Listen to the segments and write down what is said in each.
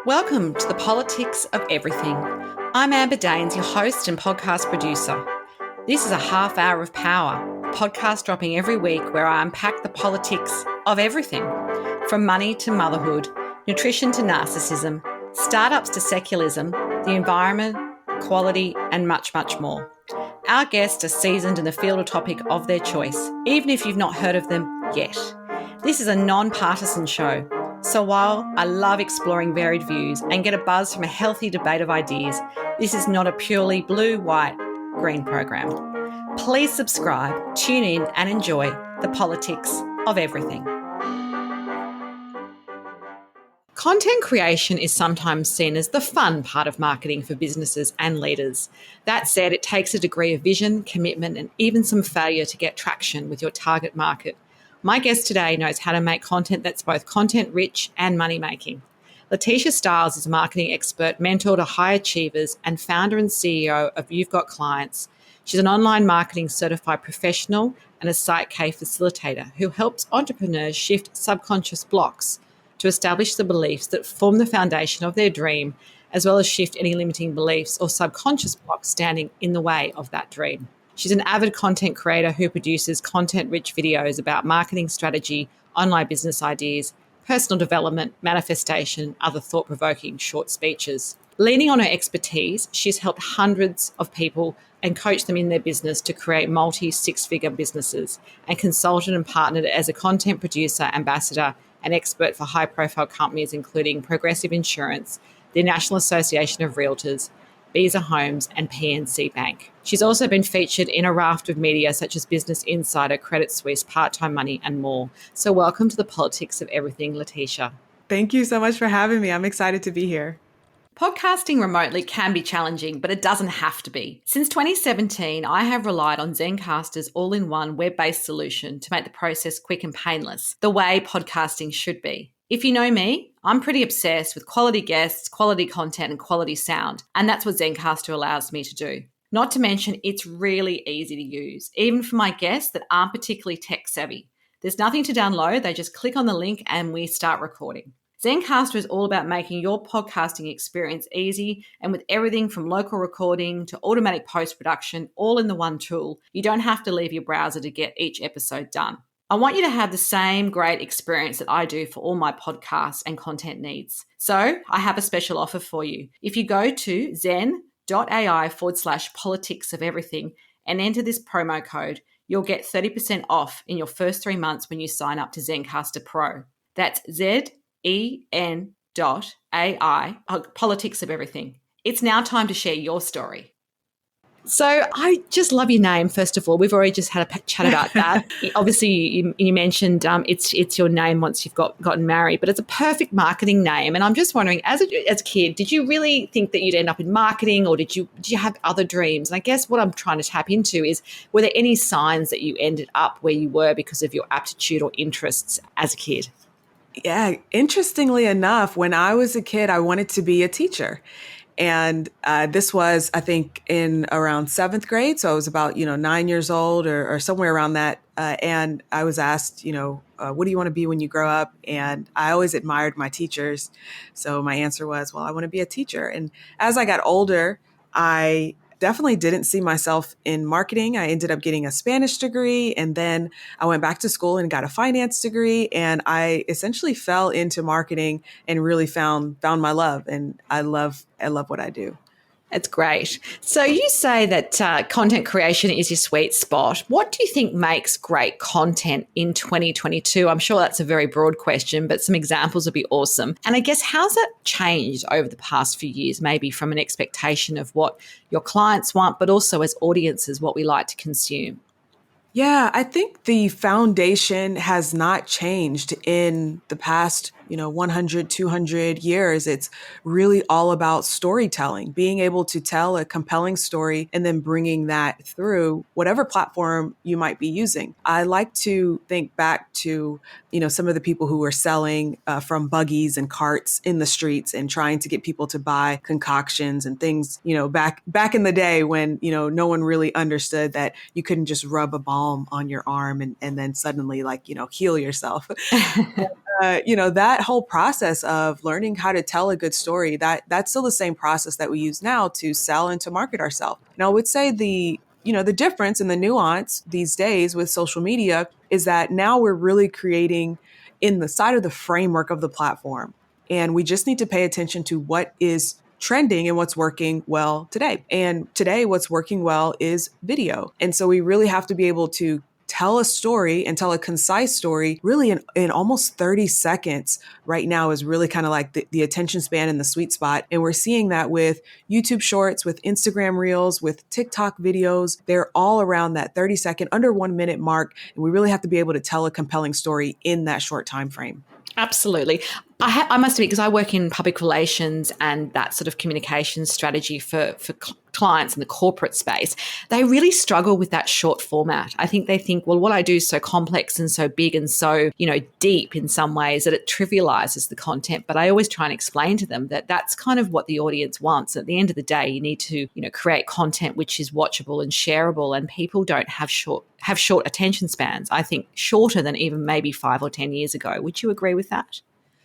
Welcome to the Politics of Everything. I'm Amber Daines, your host and podcast producer. This is a half hour of power, a podcast dropping every week where I unpack the politics of everything, from money to motherhood, nutrition to narcissism, startups to secularism, the environment, quality, and much, much more. Our guests are seasoned in the field or topic of their choice, even if you've not heard of them yet. This is a non-partisan show. So while I love exploring varied views and get a buzz from a healthy debate of ideas, this is not a purely blue, white, green program. Please subscribe, tune in and enjoy the politics of everything. Content creation is sometimes seen as the fun part of marketing for businesses and leaders. That said, it takes a degree of vision, commitment, and even some failure to get traction with your target market. My guest today knows how to make content that's both content-rich and money-making. LaTisha Styles is a marketing expert, mentor to high achievers, and founder and CEO of You've Got Clients. She's an online marketing certified professional and a Psych-K Facilitator who helps entrepreneurs shift subconscious blocks to establish the beliefs that form the foundation of their dream, as well as shift any limiting beliefs or subconscious blocks standing in the way of that dream. She's an avid content creator who produces content-rich videos about marketing strategy, online business ideas, personal development, manifestation, and other thought-provoking short speeches. Leaning on her expertise, she's helped hundreds of people and coached them in their business to create multi-six-figure businesses, and consulted and partnered as a content producer, ambassador, and expert for high-profile companies including Progressive Insurance, the National Association of Realtors, Visa Homes, and PNC Bank. She's also been featured in a raft of media such as Business Insider, Credit Suisse, Part-Time Money, and more. So welcome to the Politics of Everything, LaTisha. Thank you so much for having me. I'm excited to be here. Podcasting remotely can be challenging, but it doesn't have to be. Since 2017, I have relied on Zencastr's all-in-one web-based solution to make the process quick and painless, the way podcasting should be. If you know me, I'm pretty obsessed with quality guests, quality content, and quality sound, and that's what Zencastr allows me to do. Not to mention, it's really easy to use, even for my guests that aren't particularly tech-savvy. There's nothing to download, they just click on the link and we start recording. Zencastr is all about making your podcasting experience easy, and with everything from local recording to automatic post-production all in the one tool, you don't have to leave your browser to get each episode done. I want you to have the same great experience that I do for all my podcasts and content needs. So I have a special offer for you. If you go to zen.ai/politics of everything and enter this promo code, you'll get 30% off in your first 3 months when you sign up to Zencastr Pro. That's zen.ai, politics of everything. It's now time to share your story. So I just love your name, first of all. We've already just had a chat about that. Obviously, you mentioned it's your name once you've gotten married, but it's a perfect marketing name. And I'm just wondering, as a kid, did you really think that you'd end up in marketing, or did you have other dreams? And I guess what I'm trying to tap into is, were there any signs that you ended up where you were because of your aptitude or interests as a kid? Yeah, interestingly enough, when I was a kid, I wanted to be a teacher. And this was, I think, in around 7th grade. So I was about, 9 years old or somewhere around that. And I was asked, what do you want to be when you grow up? And I always admired my teachers. So my answer was, well, I want to be a teacher. And as I got older, I definitely didn't see myself in marketing. I ended up getting a Spanish degree, and then I went back to school and got a finance degree. And I essentially fell into marketing and really found my love. And I love what I do. That's great. So you say that content creation is your sweet spot. What do you think makes great content in 2022? I'm sure that's a very broad question, but some examples would be awesome. And I guess, how's that changed over the past few years, maybe from an expectation of what your clients want, but also as audiences, what we like to consume? Yeah, I think the foundation has not changed in the past 100, 200 years. It's really all about storytelling, being able to tell a compelling story and then bringing that through whatever platform you might be using. I like to think back to, some of the people who were selling from buggies and carts in the streets and trying to get people to buy concoctions and things, back in the day when, no one really understood that you couldn't just rub a balm on your arm and then suddenly heal yourself. that whole process of learning how to tell a good story, that's still the same process that we use now to sell and to market ourselves. And I would say the difference and the nuance these days with social media is that now we're really creating in the side of the framework of the platform. And we just need to pay attention to what is trending and what's working well today. And today, what's working well is video. And so we really have to be able to tell a story and tell a concise story really in almost 30 seconds right now is really kind of like the attention span and the sweet spot. And we're seeing that with YouTube shorts, with Instagram reels, with TikTok videos. They're all around that 30-second, under 1 minute mark. And we really have to be able to tell a compelling story in that short time frame. Absolutely. I must admit, because I work in public relations and that sort of communication strategy for clients in the corporate space, they really struggle with that short format. I think they think, well, what I do is so complex and so big and so, deep in some ways that it trivializes the content. But I always try and explain to them that that's kind of what the audience wants. At the end of the day, you need to, create content which is watchable and shareable, and people don't have short attention spans. I think shorter than even maybe 5 or 10 years ago. Would you agree with that?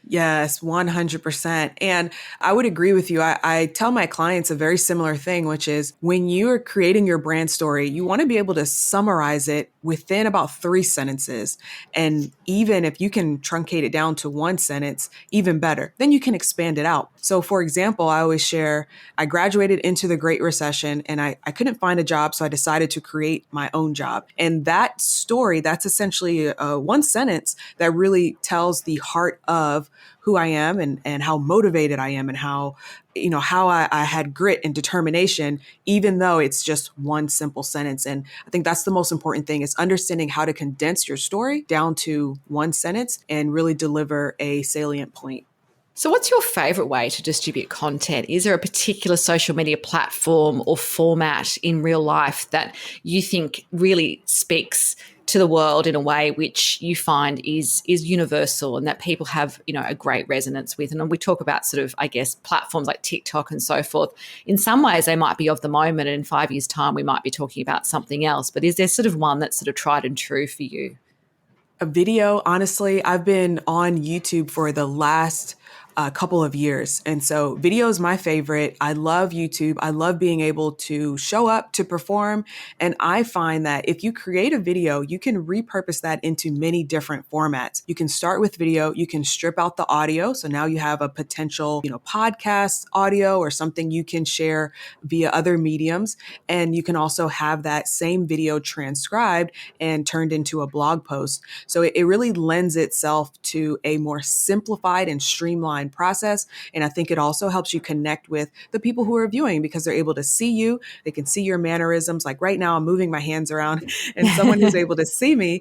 Yes, 100%. And I would agree with you. I tell my clients a very similar thing, which is when you are creating your brand story, you want to be able to summarize it within about 3 sentences. And even if you can truncate it down to 1 sentence, even better. Then you can expand it out. So for example, I always share, I graduated into the Great Recession and I couldn't find a job. So I decided to create my own job. And that story, that's essentially 1 sentence that really tells the heart of who I am and how motivated I am and how I had grit and determination, even though it's just 1 simple sentence. And I think that's the most important thing, is understanding how to condense your story down to 1 sentence and really deliver a salient point. So what's your favorite way to distribute content? Is there a particular social media platform or format in real life that you think really speaks to the world in a way which you find is universal and that people have, a great resonance with? And we talk about sort of, I guess, platforms like TikTok and so forth. In some ways, they might be of the moment, and in 5 years' time, we might be talking about something else. But is there sort of one that's sort of tried and true for you? A video, honestly, I've been on YouTube for the last couple of years. And so video is my favorite. I love YouTube. I love being able to show up to perform. And I find that if you create a video, you can repurpose that into many different formats. You can start with video. You can strip out the audio. So now you have a potential, podcast audio or something you can share via other mediums. And you can also have that same video transcribed and turned into a blog post. So it really lends itself to a more simplified and streamlined process. And I think it also helps you connect with the people who are viewing, because they're able to see you. They can see your mannerisms. Like right now, I'm moving my hands around, and someone who's able to see me,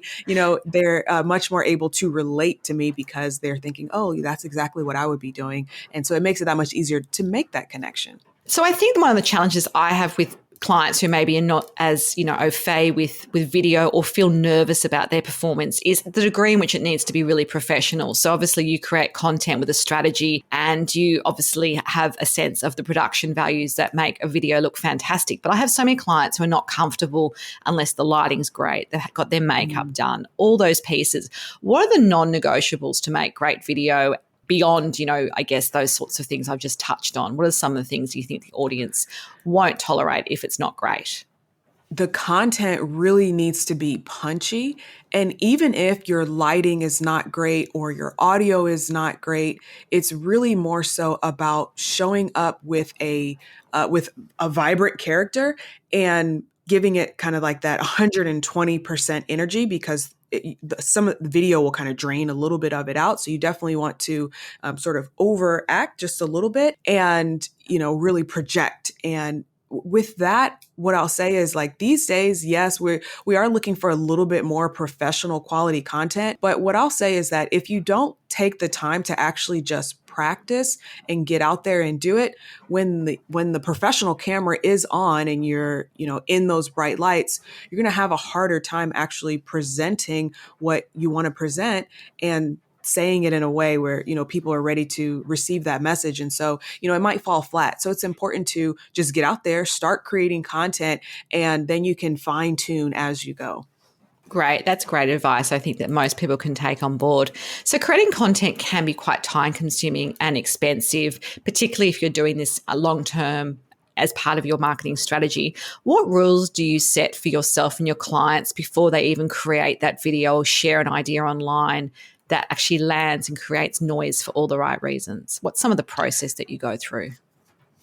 they're much more able to relate to me because they're thinking, oh, that's exactly what I would be doing. And so it makes it that much easier to make that connection. So I think one of the challenges I have with clients who maybe are not as, au fait with video or feel nervous about their performance is the degree in which it needs to be really professional. So obviously you create content with a strategy, and you obviously have a sense of the production values that make a video look fantastic. But I have so many clients who are not comfortable unless the lighting's great, they've got their makeup done, all those pieces. What are the non-negotiables to make great video beyond, I guess those sorts of things I've just touched on? What are some of the things you think the audience won't tolerate if it's not great? The content really needs to be punchy. And even if your lighting is not great or your audio is not great, it's really more so about showing up with a vibrant character and giving it kind of like that 120% energy, because some of the video will kind of drain a little bit of it out. So you definitely want to sort of overact just a little bit and, really project. And with that, what I'll say is, like, these days, yes, we are looking for a little bit more professional quality content. But what I'll say is that if you don't take the time to actually just practice and get out there and do it, when the professional camera is on and you're, in those bright lights, you're going to have a harder time actually presenting what you want to present and saying it in a way where, people are ready to receive that message. And so, it might fall flat. So it's important to just get out there, start creating content, and then you can fine tune as you go. Great. That's great advice. I think that most people can take on board. So, creating content can be quite time consuming and expensive, particularly if you're doing this long term as part of your marketing strategy. What rules do you set for yourself and your clients before they even create that video or share an idea online that actually lands and creates noise for all the right reasons? What's some of the process that you go through?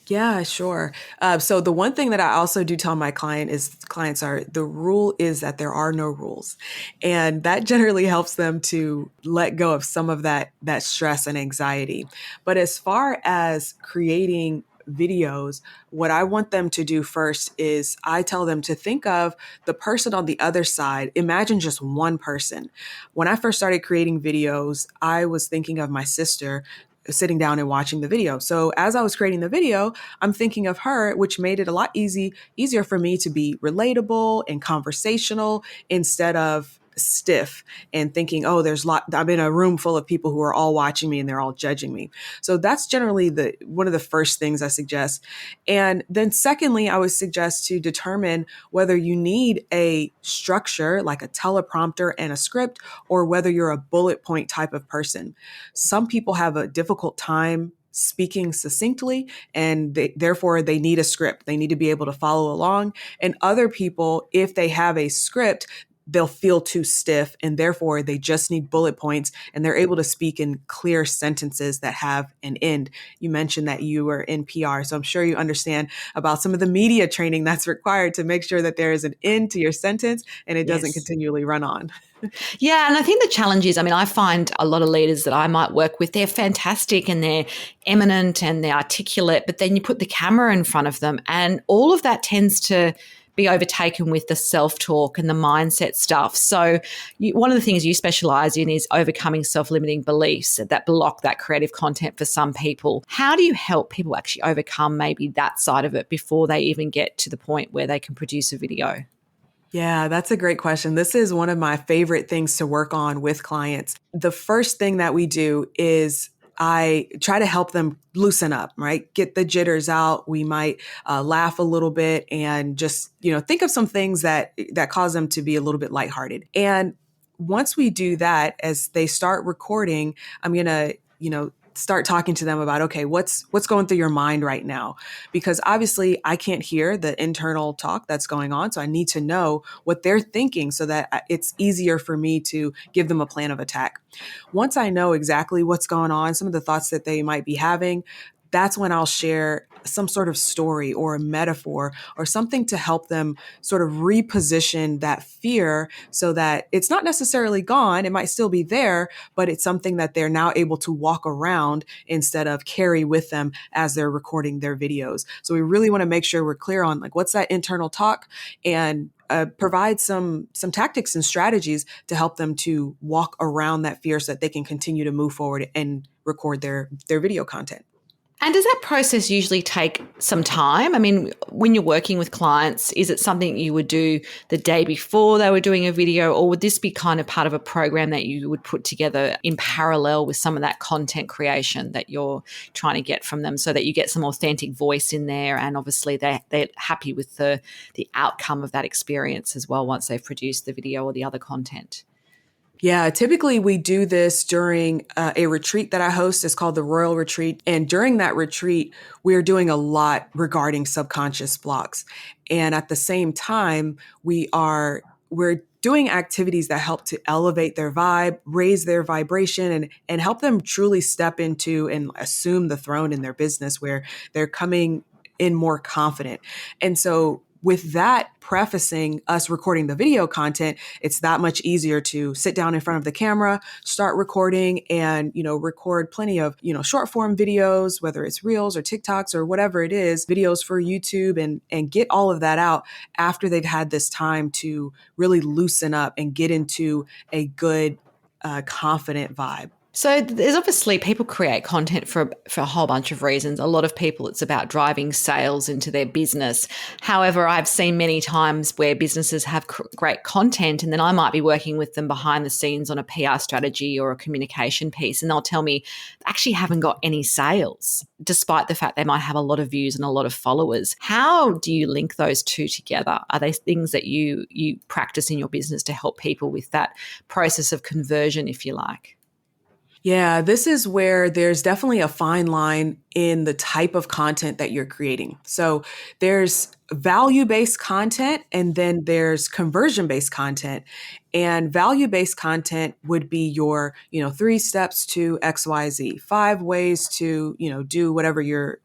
Yeah, sure. So the one thing that I also do tell my clients are the rule is that there are no rules, and that generally helps them to let go of some of that stress and anxiety. But as far as creating videos, what I want them to do first is I tell them to think of the person on the other side. Imagine just one person. When I first started creating videos, I was thinking of my sister sitting down and watching the video. So as I was creating the video, I'm thinking of her, which made it a lot easier for me to be relatable and conversational instead of stiff and thinking, oh, I'm in a room full of people who are all watching me and they're all judging me. So that's generally one of the first things I suggest. And then secondly, I would suggest to determine whether you need a structure like a teleprompter and a script, or whether you're a bullet point type of person. Some people have a difficult time speaking succinctly, and therefore they need a script. They need to be able to follow along. And other people, if they have a script, they'll feel too stiff, and therefore they just need bullet points, and they're able to speak in clear sentences that have an end. You mentioned that you were in PR, so I'm sure you understand about some of the media training that's required to make sure that there is an end to your sentence and it doesn't Yes. continually run on. Yeah, and I think the challenge is, I mean, I find a lot of leaders that I might work with, they're fantastic and they're eminent and they're articulate, but then you put the camera in front of them and all of that tends to be overtaken with the self-talk and the mindset stuff. So one of the things you specialize in is overcoming self-limiting beliefs that block that creative content for some people. How do you help people actually overcome maybe that side of it before they even get to the point where they can produce a video? Yeah, that's a great question. This is one of my favorite things to work on with clients. The first thing that we do is I try to help them loosen up, right? Get the jitters out. We might laugh a little bit and just, think of some things that cause them to be a little bit lighthearted. And once we do that, as they start recording, I'm going to, start talking to them about, okay, what's going through your mind right now? Because obviously I can't hear the internal talk that's going on. So I need to know what they're thinking so that it's easier for me to give them a plan of attack. Once I know exactly what's going on, some of the thoughts that they might be having, that's when I'll share some sort of story or a metaphor or something to help them sort of reposition that fear so that it's not necessarily gone. It might still be there, but it's something that they're now able to walk around instead of carry with them as they're recording their videos. So we really want to make sure we're clear on like, what's that internal talk, and provide some tactics and strategies to help them to walk around that fear so that they can continue to move forward and record their video content. And does that process usually take some time? I mean, when you're working with clients, is it something you would do the day before they were doing a video, or would this be kind of part of a program that you would put together in parallel with some of that content creation that you're trying to get from them so that you get some authentic voice in there and obviously they're happy with the outcome of that experience as well once they've produced the video or the other content? Yeah, typically we do this during a retreat that I host. It's called the Royal Retreat. And during that retreat, we're doing a lot regarding subconscious blocks. And at the same time, we're doing activities that help to elevate their vibe, raise their vibration, and help them truly step into and assume the throne in their business where they're coming in more confident. And so with that prefacing us recording the video content, it's that much easier to sit down in front of the camera, start recording and, record plenty of, short form videos, whether it's reels or TikToks or whatever it is, videos for YouTube and get all of that out after they've had this time to really loosen up and get into a good, confident vibe. So there's obviously people create content for a whole bunch of reasons. A lot of people, it's about driving sales into their business. However, I've seen many times where businesses have great content, and then I might be working with them behind the scenes on a PR strategy or a communication piece, and they'll tell me they actually haven't got any sales, despite the fact they might have a lot of views and a lot of followers. How do you link those two together? Are they things that you practice in your business to help people with that process of conversion, if you like? Yeah, this is where there's definitely a fine line in the type of content that you're creating. So there's value-based content and then there's conversion-based content. And value-based content would be your, 3 steps to XYZ, 5 ways to, do whatever your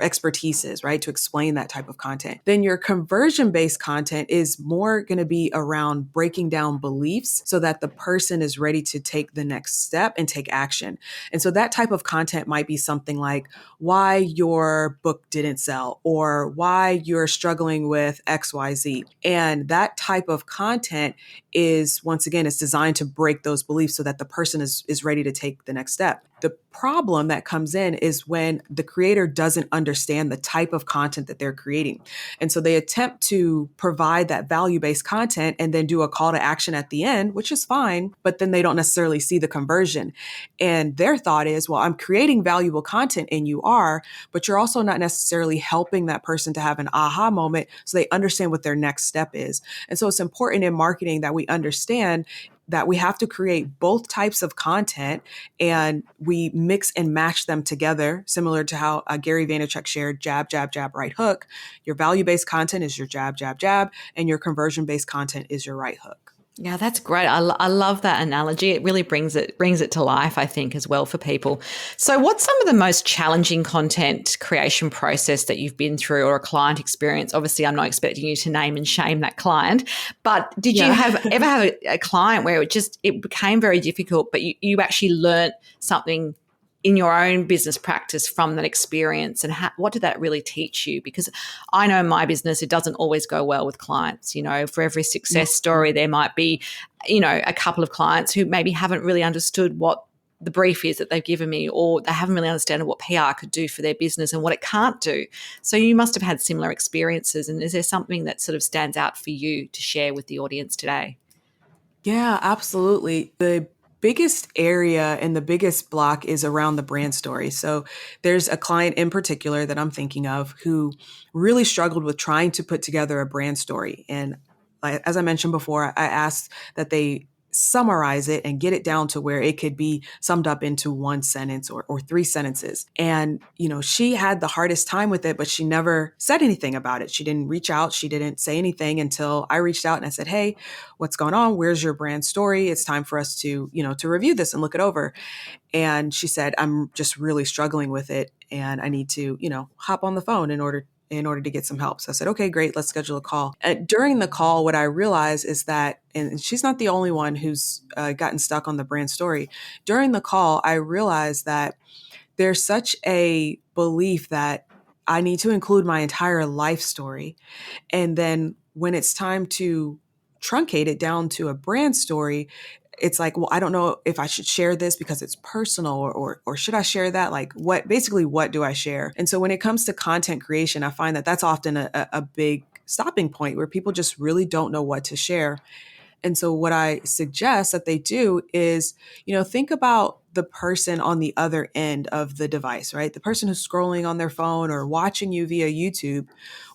expertise is, right? To explain that type of content. Then your conversion based content is more going to be around breaking down beliefs so that the person is ready to take the next step and take action. And so that type of content might be something like why your book didn't sell or why you're struggling with XYZ. And that type of content is, once again, it's designed to break those beliefs so that the person is ready to take the next step. The problem that comes in is when the creator doesn't understand the type of content that they're creating. And so they attempt to provide that value-based content and then do a call to action at the end, which is fine, but then they don't necessarily see the conversion. And their thought is, well, I'm creating valuable content and you are, but you're also not necessarily helping that person to have an aha moment so they understand what their next step is. And so it's important in marketing that we understand that we have to create both types of content and we mix and match them together, similar to how Gary Vaynerchuk shared jab, jab, jab, right hook. Your value-based content is your jab, jab, jab, and your conversion-based content is your right hook. Yeah, that's great. I love that analogy. It really brings it to life, I think, as well for people. So what's some of the most challenging content creation process that you've been through or a client experience? Obviously, I'm not expecting you to name and shame that client, but did you ever have a client where it became very difficult, but you actually learnt something in your own business practice from that experience, and what did that really teach you? Because I know in my business, it doesn't always go well with clients. For every success story, there might be, a couple of clients who maybe haven't really understood what the brief is that they've given me, or they haven't really understood what PR could do for their business and what it can't do. So you must have had similar experiences. And is there something that sort of stands out for you to share with the audience today? Yeah, absolutely. The biggest area and the biggest block is around the brand story. So there's a client in particular that I'm thinking of who really struggled with trying to put together a brand story. And as I mentioned before, I asked that they summarize it and get it down to where it could be summed up into 1 sentence or 3 sentences. And, she had the hardest time with it, but she never said anything about it. She didn't reach out. She didn't say anything until I reached out and I said, hey, what's going on? Where's your brand story? It's time for us to, to review this and look it over. And she said, I'm just really struggling with it. And I need to, hop on the phone in order to get some help. So I said, okay, great. Let's schedule a call. During the call, what I realized is that, and she's not the only one who's gotten stuck on the brand story. During the call, I realized that there's such a belief that I need to include my entire life story. And then when it's time to truncate it down to a brand story, it's like, well, I don't know if I should share this because it's personal or should I share that? Like what do I share? And so when it comes to content creation, I find that that's often a big stopping point where people just really don't know what to share. And so what I suggest that they do is, think about the person on the other end of the device, right? The person who's scrolling on their phone or watching you via YouTube.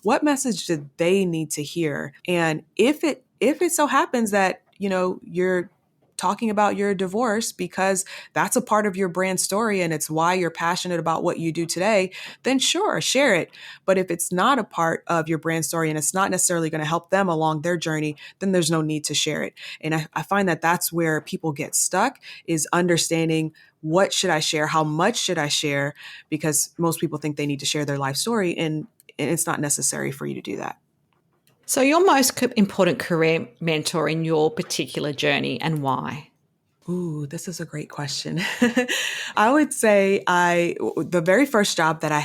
What message did they need to hear? And if it so happens that, you're talking about your divorce because that's a part of your brand story and it's why you're passionate about what you do today, then sure, share it. But if it's not a part of your brand story and it's not necessarily going to help them along their journey, then there's no need to share it. And I find that that's where people get stuck, is understanding what should I share? How much should I share? Because most people think they need to share their life story and it's not necessary for you to do that. So your most important career mentor in your particular journey, and why? Ooh, this is a great question. I would say the very first job that I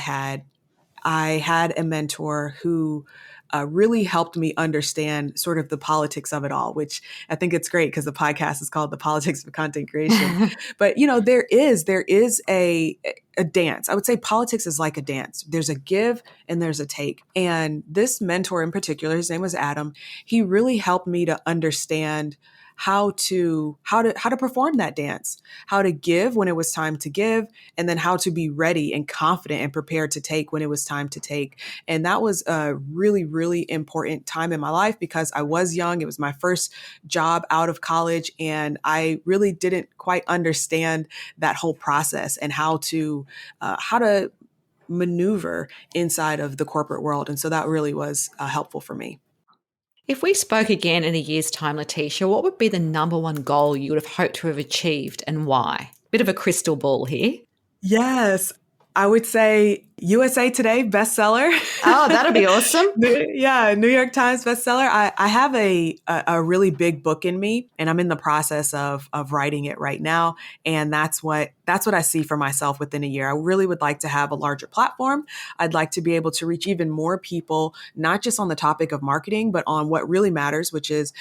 had a mentor who really helped me understand sort of the politics of it all, which I think it's great because the podcast is called The Politics of Content Creation. But, there is a dance. I would say politics is like a dance. There's a give and there's a take. And this mentor in particular, his name was Adam, he really helped me to understand how to perform that dance, how to give when it was time to give, and then how to be ready and confident and prepared to take when it was time to take. And that was a really, really important time in my life because I was young. It was my first job out of college, and I really didn't quite understand that whole process and how to maneuver inside of the corporate world. And so that really was helpful for me. If we spoke again in a year's time, LaTisha, what would be the number one goal you would have hoped to have achieved and why? Bit of a crystal ball here. Yes, I would say USA Today bestseller. Oh, that'd be awesome. Yeah, New York Times bestseller. I have a really big book in me, and I'm in the process of writing it right now. And that's what I see for myself within a year. I really would like to have a larger platform. I'd like to be able to reach even more people, not just on the topic of marketing, but on what really matters, which is,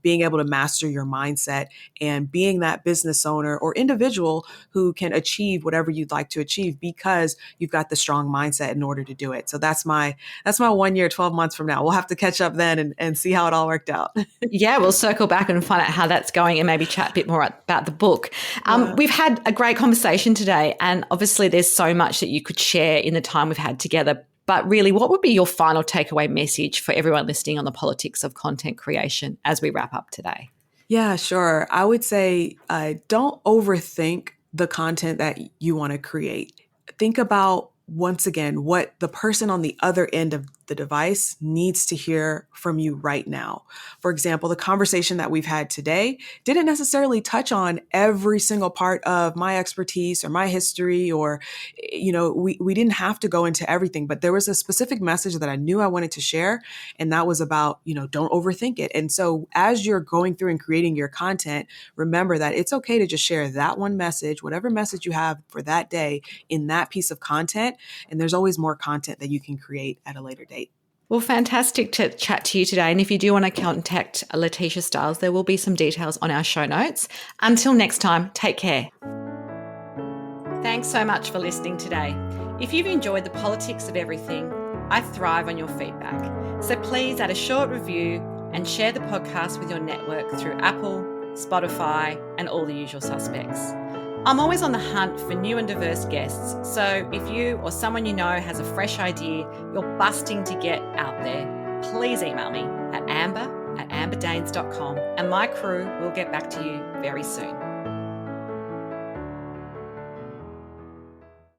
being able to master your mindset and being that business owner or individual who can achieve whatever you'd like to achieve because you've got the strong mindset in order to do it. So that's my 1 year, 12 months from now. We'll have to catch up then and see how it all worked out. Yeah, we'll circle back and find out how that's going and maybe chat a bit more about the book. We've had a great conversation today, and obviously there's so much that you could share in the time we've had together. But really, what would be your final takeaway message for everyone listening on the politics of content creation as we wrap up today? Yeah, sure. I would say don't overthink the content that you want to create. Think about, once again, what the person on the other end of the device needs to hear from you right now. For example, the conversation that we've had today didn't necessarily touch on every single part of my expertise or my history, or, we didn't have to go into everything, but there was a specific message that I knew I wanted to share. And that was about, don't overthink it. And so as you're going through and creating your content, remember that it's okay to just share that one message, whatever message you have for that day in that piece of content. And there's always more content that you can create at a later date. Well, fantastic to chat to you today. And if you do want to contact LaTisha Styles, there will be some details on our show notes. Until next time, take care. Thanks so much for listening today. If you've enjoyed the politics of everything, I thrive on your feedback. So please add a short review and share the podcast with your network through Apple, Spotify, and all the usual suspects. I'm always on the hunt for new and diverse guests, so if you or someone you know has a fresh idea you're busting to get out there, please email me at amber@amberdanes.com and my crew will get back to you very soon.